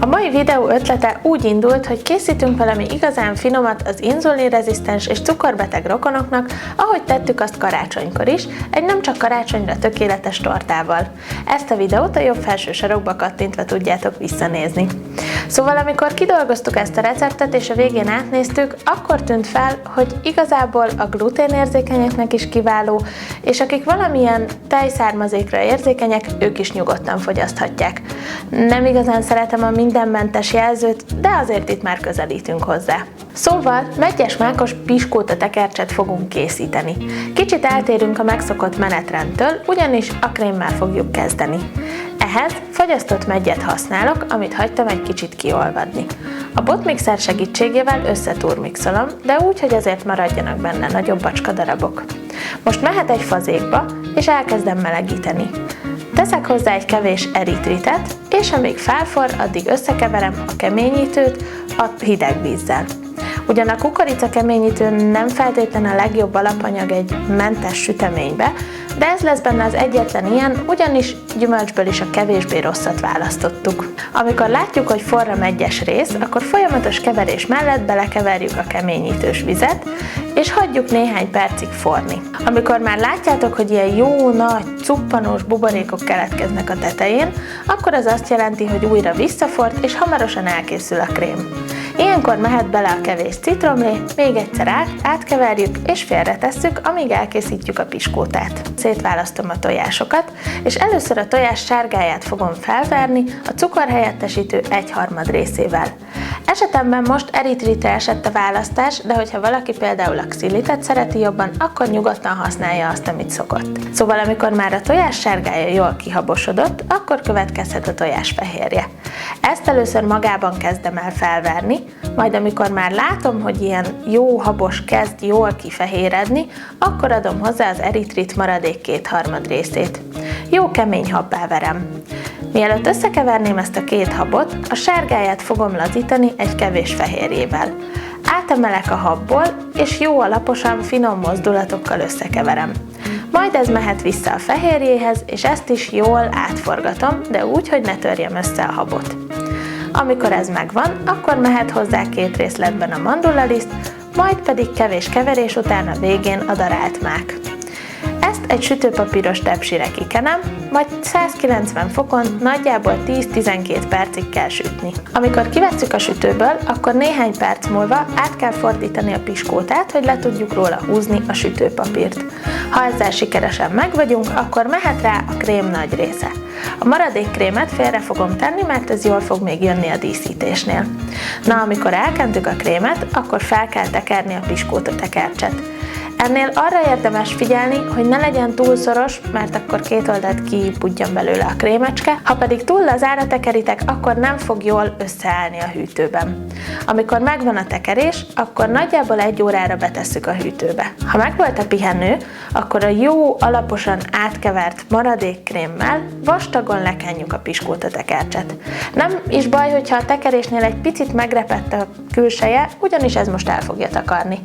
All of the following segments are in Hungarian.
A mai videó ötlete úgy indult, hogy készítünk valami igazán finomat az inzulinrezisztens és cukorbeteg rokonoknak, ahogy tettük azt karácsonykor is, egy nem csak karácsonyra tökéletes tortával. Ezt a videót a jobb felső sarokba kattintva tudjátok visszanézni. Szóval amikor kidolgoztuk ezt a receptet és a végén átnéztük, akkor tűnt fel, hogy igazából a gluténérzékenyeknek is kiváló, és akik valamilyen tejszármazékra érzékenyek, ők is nyugodtan fogyaszthatják. Nem igazán szeretem a mindenmentes jelzőt, de azért itt már közelítünk hozzá. Szóval meggyes mákos piskóta tekercset fogunk készíteni. Kicsit eltérünk a megszokott menetrendtől, ugyanis a krémmel fogjuk kezdeni. Ehhez fagyasztott meggyet használok, amit hagytam egy kicsit kiolvadni. A botmixer segítségével összeturmixolom, de úgy, hogy azért maradjanak benne nagyobb bacskadarabok. Most mehet egy fazékba, és elkezdem melegíteni. Teszek hozzá egy kevés eritritet, és amíg felforr, addig összekeverem a keményítőt a hideg vízzel. Ugyan a kukorica keményítő nem feltétlenül a legjobb alapanyag egy mentes süteménybe, de ez lesz benne az egyetlen ilyen, ugyanis gyümölcsből is a kevésbé rosszat választottuk. Amikor látjuk, hogy forr a meggyes rész, akkor folyamatos keverés mellett belekeverjük a keményítős vizet, és hagyjuk néhány percig forni. Amikor már látjátok, hogy ilyen jó, nagy, cuppanós buborékok keletkeznek a tetején, akkor az azt jelenti, hogy újra visszafort, és hamarosan elkészül a krém. Ilyenkor mehet bele a kevés citromlé, még egyszer átkeverjük és félretesszük, amíg elkészítjük a piskótát. Szétválasztom a tojásokat, és először a tojás sárgáját fogom felverni a cukorhelyettesítő 1/3 részével. Esetemben most eritritre esett a választás, de hogyha valaki például a xilitet szereti jobban, akkor nyugodtan használja azt, amit szokott. Szóval amikor már a tojás sárgája jól kihabosodott, akkor következhet a tojás fehérje. Ezt először magában kezdem el felverni, majd amikor már látom, hogy ilyen jó habos kezd jól kifehéredni, akkor adom hozzá az eritrit maradék 2/3 részét. Jó kemény habbá verem. Mielőtt összekeverném ezt a két habot, a sárgáját fogom lazítani egy kevés fehérjével. Átemelek a habból, és jó alaposan, finom mozdulatokkal összekeverem. Majd ez mehet vissza a fehérjéhez, és ezt is jól átforgatom, de úgy, hogy ne törjem össze a habot. Amikor ez megvan, akkor mehet hozzá 2 részletben a mandulaliszt, majd pedig kevés keverés után a végén a darált mák. Ezt egy sütőpapíros tepsire kikenem, majd 190 fokon nagyjából 10-12 percig kell sütni. Amikor kivesszük a sütőből, akkor néhány perc múlva át kell fordítani a piskótát, hogy le tudjuk róla húzni a sütőpapírt. Ha ezzel sikeresen megvagyunk, akkor mehet rá a krém nagy része. A maradék krémet félre fogom tenni, mert ez jól fog még jönni a díszítésnél. Na, amikor elkentük a krémet, akkor fel kell tekerni a piskóta tekercset. Ennél arra érdemes figyelni, hogy ne legyen túl szoros, mert akkor két oldalt kipudjan belőle a krémecske, ha pedig túl lazára tekeritek, akkor nem fog jól összeállni a hűtőben. Amikor megvan a tekerés, akkor nagyjából 1 órára betesszük a hűtőbe. Ha megvolt a pihenő, akkor a jó, alaposan átkevert maradék krémmel vastagon lekenjük a piskóta tekercset. Nem is baj, hogyha a tekerésnél egy picit megrepett a külseje, ugyanis ez most el fogja takarni.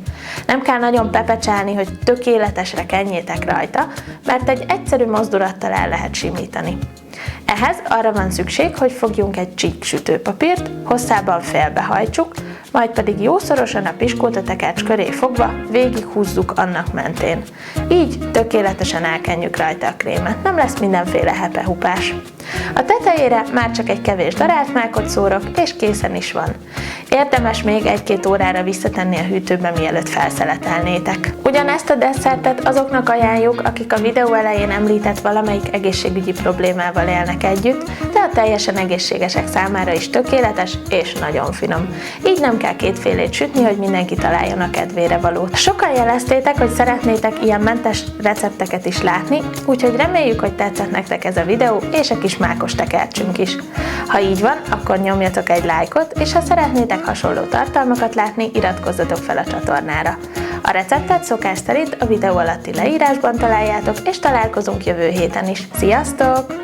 Nem kell nagyon pepecselni, hogy tökéletesre kenjétek rajta, mert egy egyszerű mozdulattal el lehet simítani. Ehhez arra van szükség, hogy fogjunk egy csík sütőpapírt, hosszában félbehajtsuk, majd pedig jószorosan a piskóta tekercs köré fogva végighúzzuk annak mentén. Így tökéletesen elkenjük rajta a krémet, nem lesz mindenféle hepehupás. A tetejére már csak egy kevés darált mákot szórok, és készen is van. Érdemes még 1-2 órára visszatenni a hűtőbe, mielőtt felszeletelnétek. Ugyanezt a desszertet azoknak ajánljuk, akik a videó elején említett valamelyik egészségügyi problémával élnek együtt, de a teljesen egészségesek számára is tökéletes és nagyon finom. Így nem kell kétfélét sütni, hogy mindenki találjon a kedvére valót. Sokan jeleztétek, hogy szeretnétek ilyen mentes recepteket is látni, úgyhogy reméljük, hogy tetszett nektek ez a videó és a kis mákos tekercsünk is. Ha így van, akkor nyomjatok egy lájkot, és ha szeretnétek hasonló tartalmakat látni, iratkozzatok fel a csatornára. A receptet szokás szerint a videó alatti leírásban találjátok, és találkozunk jövő héten is. Sziasztok!